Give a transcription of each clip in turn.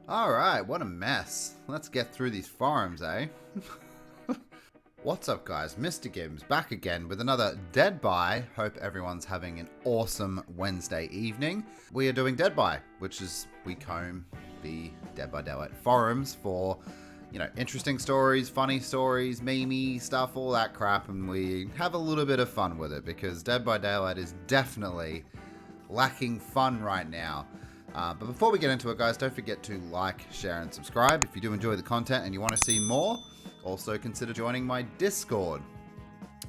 Alright, what a mess. Let's get through these forums, eh? What's up guys, MrGimms back again with another Deadby. Hope everyone's having an awesome Wednesday evening. We are doing Deadby, which is we comb the Dead by Daylight forums for, you know, interesting stories, funny stories, meme stuff, all that crap, and we have a little bit of fun with it because Dead by Daylight is definitely lacking fun right now. But before we get into it, guys, don't forget to like, share, and subscribe. If you do enjoy the content and you want to see more, also consider joining my Discord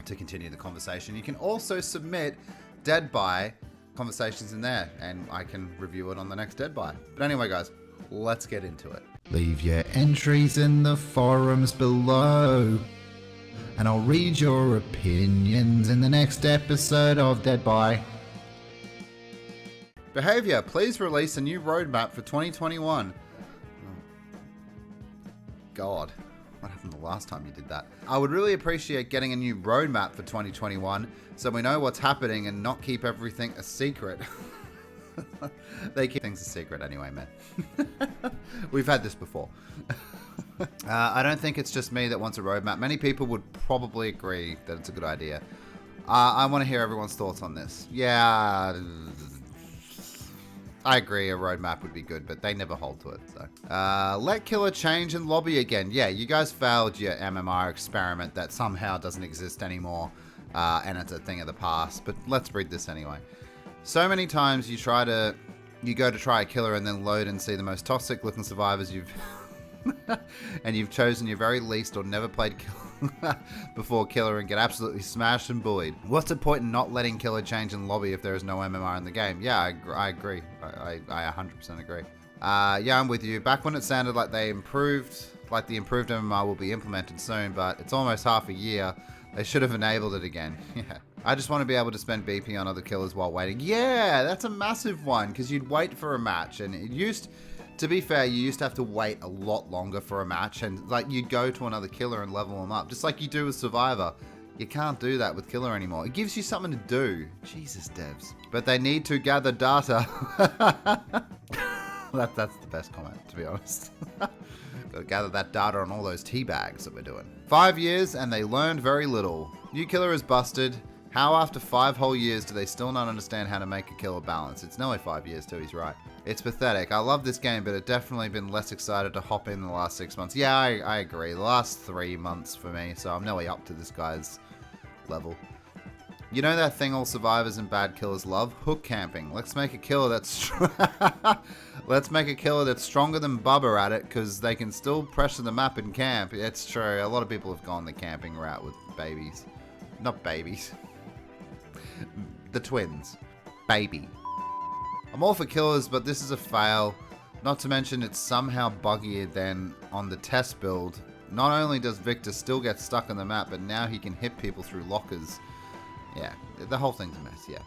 to continue the conversation. You can also submit Deadby conversations in there, and I can review it on the next Deadby. But anyway, guys, let's get into it. Leave your entries in the forums below, and I'll read your opinions in the next episode of Deadby. Behavior, please release a new roadmap for 2021. God, what happened the last time you did that? I would really appreciate getting a new roadmap for 2021 so we know what's happening and not keep everything a secret. They keep things a secret anyway, man. We've had this before. I don't think it's just me that wants a roadmap. Many people would probably agree that it's a good idea. I want to hear everyone's thoughts on this. Yeah, I agree, a roadmap would be good, but they never hold to it, so. Let Killer change and lobby again. Yeah, you guys failed your MMR experiment that somehow doesn't exist anymore, and it's a thing of the past, but let's read this anyway. So many times you go to try a killer and then load and see the most toxic looking survivors you've and you've chosen your very least or never played killer before killer and get absolutely smashed and bullied. What's the point in not letting killer change and lobby if there is no MMR in the game? Yeah, I agree. I 100% agree. Yeah, I'm with you. Back when it sounded like the improved MMR will be implemented soon, but it's almost half a year. They should have enabled it again. Yeah. I just want to be able to spend BP on other killers while waiting. Yeah, that's a massive one because you'd wait for a match, and it used to be fair, you used to have to wait a lot longer for a match, and like you'd go to another killer and level them up, just like you do with Survivor. You can't do that with Killer anymore. It gives you something to do. Jesus, devs. But they need to gather data. That's the best comment, to be honest. Gotta gather that data on all those tea bags that we're doing. 5 years and they learned very little. New killer is busted. How after 5 whole years do they still not understand how to make a killer balance? It's nearly 5 years too, he's right. It's pathetic. I love this game, but I've definitely been less excited to hop in the last 6 months. Yeah, I agree. The last 3 months for me, so I'm nearly up to this guy's level. You know that thing all survivors and bad killers love? Hook camping. Let's make a killer that's let's make a killer that's stronger than Bubba at it, because they can still pressure the map and camp. It's true. A lot of people have gone the camping route with babies. Not babies. The twins. Baby. I'm all for killers, but this is a fail. Not to mention it's somehow buggier than on the test build. Not only does Victor still get stuck on the map, but now he can hit people through lockers. Yeah, the whole thing's a mess, yeah.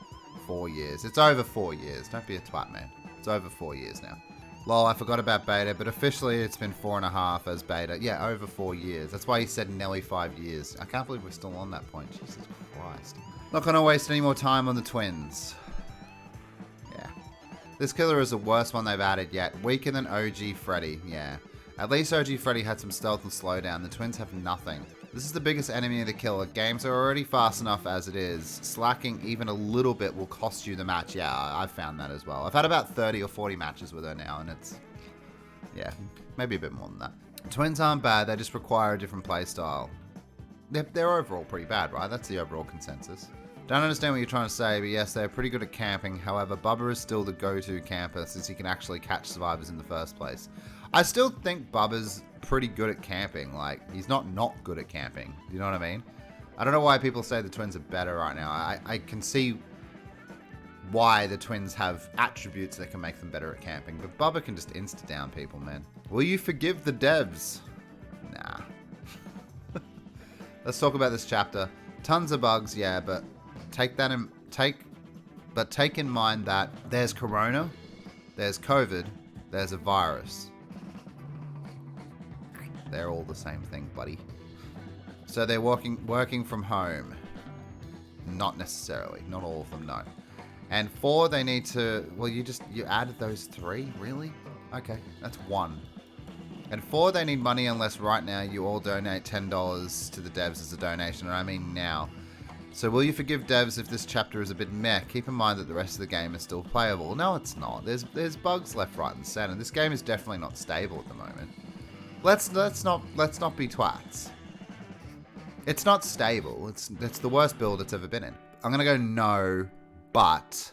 4 years. It's over 4 years. Don't be a twat, man. It's over 4 years now. Lol, I forgot about beta, but officially it's been 4.5 as beta. Yeah, over 4 years. That's why he said nearly 5 years. I can't believe we're still on that point. Jesus Christ. Not gonna waste any more time on the twins. Yeah. This killer is the worst one they've added yet. Weaker than OG Freddy. Yeah. At least OG Freddy had some stealth and slowdown. The twins have nothing. This is the biggest enemy of the killer. Games are already fast enough as it is. Slacking even a little bit will cost you the match. Yeah, I've found that as well. I've had about 30 or 40 matches with her now, and it's... yeah, maybe a bit more than that. Twins aren't bad. They just require a different playstyle. They're overall pretty bad, right? That's the overall consensus. Don't understand what you're trying to say, but yes, they're pretty good at camping. However, Bubba is still the go-to camper since he can actually catch survivors in the first place. I still think Bubba's pretty good at camping. Like, he's not good at camping. You know what I mean? I don't know why people say the twins are better right now. I can see why the twins have attributes that can make them better at camping, but Bubba can just insta-down people, man. Will you forgive the devs? Nah. Let's talk about this chapter. Tons of bugs, yeah, but take in mind that there's Corona, there's COVID, there's a virus. They're all the same thing, buddy. So they're working from home. Not necessarily. Not all of them, no. And 4, they need to... well, you added those 3? Really? Okay, that's 1. And 4, they need money unless right now you all donate $10 to the devs as a donation, and I mean now. So will you forgive devs if this chapter is a bit meh? Keep in mind that the rest of the game is still playable. No, it's not. There's bugs left, right, and center. This game is definitely not stable at the moment. Let's not be twats. It's not stable. It's the worst build it's ever been in. I'm gonna go no, but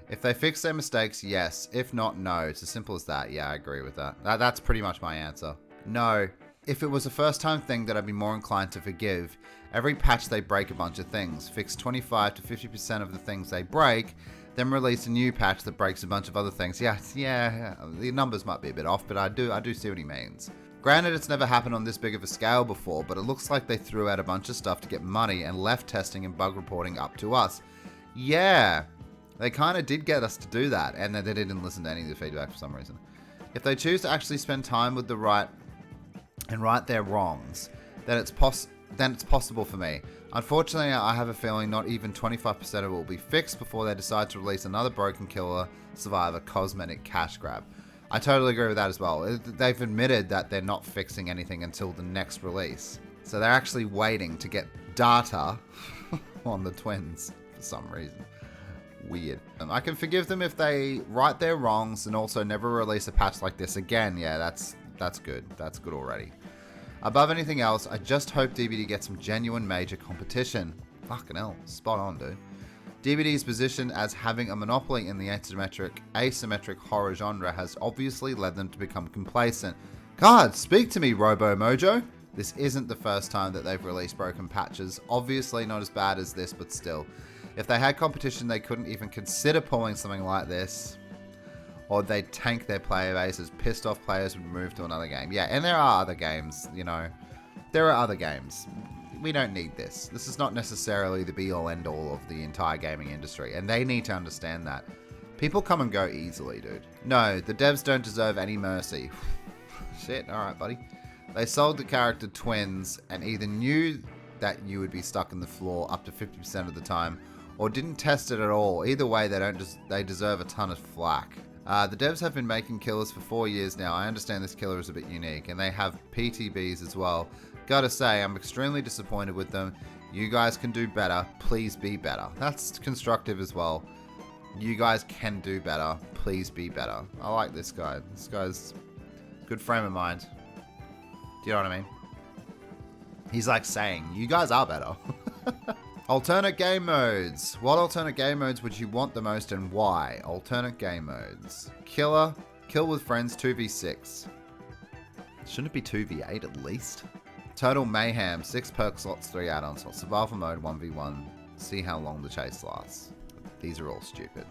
if they fix their mistakes, yes. If not, no. It's as simple as that. Yeah, I agree with that. That's pretty much my answer. No. If it was a first-time thing that I'd be more inclined to forgive, every patch they break a bunch of things, fix 25 to 50% of the things they break, then release a new patch that breaks a bunch of other things. Yeah, the numbers might be a bit off, but I do see what he means. Granted, it's never happened on this big of a scale before, but it looks like they threw out a bunch of stuff to get money and left testing and bug reporting up to us. Yeah, they kind of did get us to do that, and they didn't listen to any of the feedback for some reason. If they choose to actually spend time with the right their wrongs, then it's possible for me. Unfortunately, I have a feeling not even 25% of it will be fixed before they decide to release another Broken Killer Survivor cosmetic cash grab. I totally agree with that as well. They've admitted that they're not fixing anything until the next release. So they're actually waiting to get data on the twins for some reason. Weird. I can forgive them if they right their wrongs and also never release a patch like this again. Yeah, that's good. That's good already. Above anything else, I just hope DBD gets some genuine major competition. Fucking hell, spot on, dude. DBD's position as having a monopoly in the asymmetric horror genre has obviously led them to become complacent. God, speak to me, Robo Mojo. This isn't the first time that they've released broken patches. Obviously not as bad as this, but still. If they had competition, they couldn't even consider pulling something like this. Or they'd tank their player base as pissed off players would move to another game. Yeah, and there are other games, you know. There are other games. We don't need this. This is not necessarily the be-all, end-all of the entire gaming industry, and they need to understand that. People come and go easily, dude. No, the devs don't deserve any mercy. Shit, alright, buddy. They sold the character twins and either knew that you would be stuck in the floor up to 50% of the time, or didn't test it at all. Either way, they deserve a ton of flack. The devs have been making killers for 4 years now. I understand this killer is a bit unique, and they have PTBs as well. Gotta say, I'm extremely disappointed with them. You guys can do better. Please be better. That's constructive as well. You guys can do better. Please be better. I like this guy. This guy's good frame of mind. Do you know what I mean? He's like saying, you guys are better. Alternate game modes. What alternate game modes would you want the most and why? Alternate game modes. Killer, kill with friends 2v6. Shouldn't it be 2v8 at least? Total mayhem, 6 perk slots, 3 add-on slots. Survival mode 1v1. See how long the chase lasts. These are all stupid.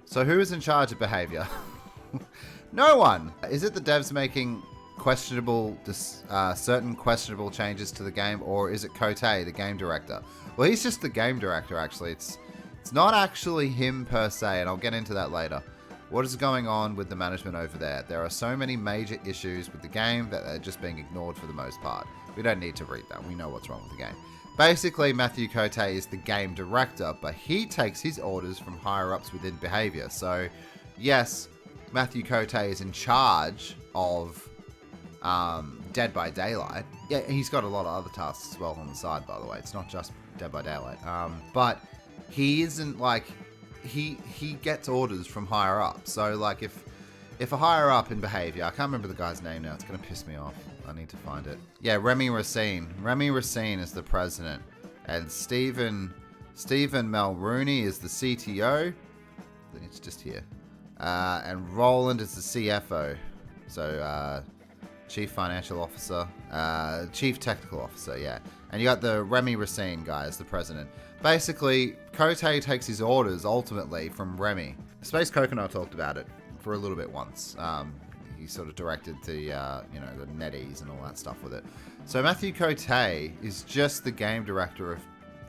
So who is in charge of behavior? No one. Is it the devs making certain questionable changes to the game, or is it Kote, the game director? Well, he's just the game director, actually. It's not actually him per se, and I'll get into that later. What is going on with the management over there? There are so many major issues with the game that they're just being ignored for the most part. We don't need to read that. We know what's wrong with the game. Basically, Matthew Kote is the game director, but he takes his orders from higher-ups within behavior. So, yes, Matthew Kote is in charge of Dead by Daylight. Yeah, he's got a lot of other tasks as well on the side, by the way. It's not just Dead by Daylight. But he isn't like... He gets orders from higher up. So, like, if a higher up in behavior... I can't remember the guy's name now. It's going to piss me off. I need to find it. Yeah, Remy Racine. Remy Racine is the president. And Stephen Mulrooney is the CTO. I think it's just here. And Roland is the CFO. So, Chief Financial Officer. Chief Technical Officer, yeah. And you got the Remy Racine guy as the president. Basically, Kote takes his orders, ultimately, from Remy. Space Coconut talked about it for a little bit once. He sort of directed the, the NetEase and all that stuff with it. So Matthew Kote is just the game director of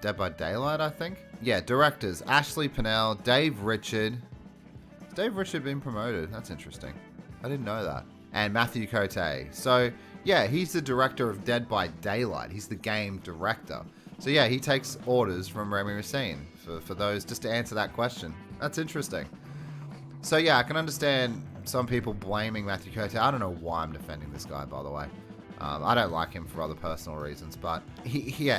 Dead by Daylight, I think. Yeah, directors. Ashley Pennell, Dave Richard. Has Dave Richard been promoted? That's interesting. I didn't know that. And Matthew Kote. So, yeah, he's the director of Dead by Daylight. He's the game director. So, yeah, he takes orders from Remy Racine for those, just to answer that question. That's interesting. So yeah, I can understand some people blaming Matthew Cote. I don't know why I'm defending this guy, by the way. I don't like him for other personal reasons, but he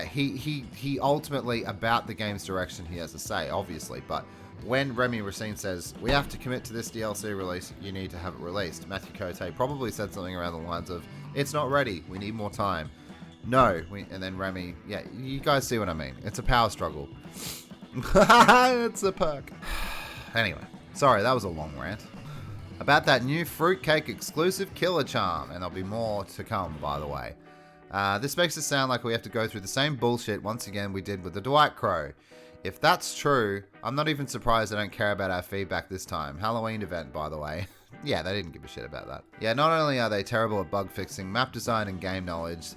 ultimately, about the game's direction, he has a say, obviously. But when Remy Racine says, we have to commit to this DLC release, you need to have it released, Matthew Cote probably said something around the lines of, it's not ready, we need more time. No, and then Remy, yeah, you guys see what I mean. It's a power struggle. It's a perk. Anyway, sorry, that was a long rant. About that new fruitcake exclusive killer charm, and there'll be more to come, by the way. This makes it sound like we have to go through the same bullshit once again we did with the Dwight Crow. If that's true, I'm not even surprised they don't care about our feedback this time. Halloween event, by the way. Yeah, they didn't give a shit about that. Yeah, not only are they terrible at bug fixing, map design, and game knowledge,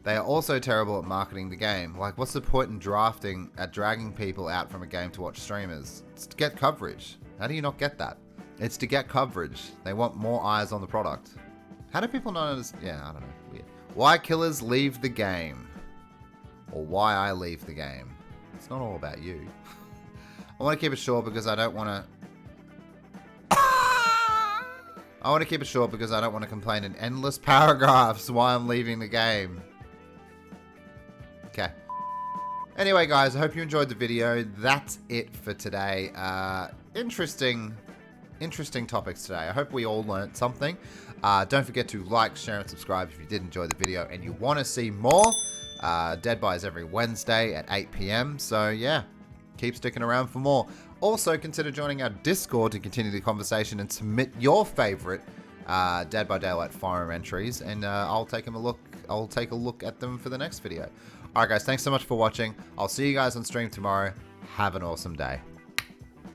they are also terrible at marketing the game. Like, what's the point in dragging people out from a game to watch streamers? It's to get coverage. How do you not get that? It's to get coverage. They want more eyes on the product. How do people not understand? Yeah, I don't know. Weird. Why killers leave the game. Or why I leave the game. It's not all about you. I want to keep it short because I don't want to complain in endless paragraphs why I'm leaving the game. Okay. Anyway, guys, I hope you enjoyed the video. That's it for today. Interesting topics today. I hope we all learned something. Don't forget to like, share, and subscribe if you did enjoy the video and you want to see more. Deadby is every Wednesday at 8 PM. So yeah, keep sticking around for more. Also, consider joining our Discord to continue the conversation and submit your favorite Dead by Daylight forum entries, and I'll take a look at them for the next video. Alright guys, thanks so much for watching. I'll see you guys on stream tomorrow. Have an awesome day.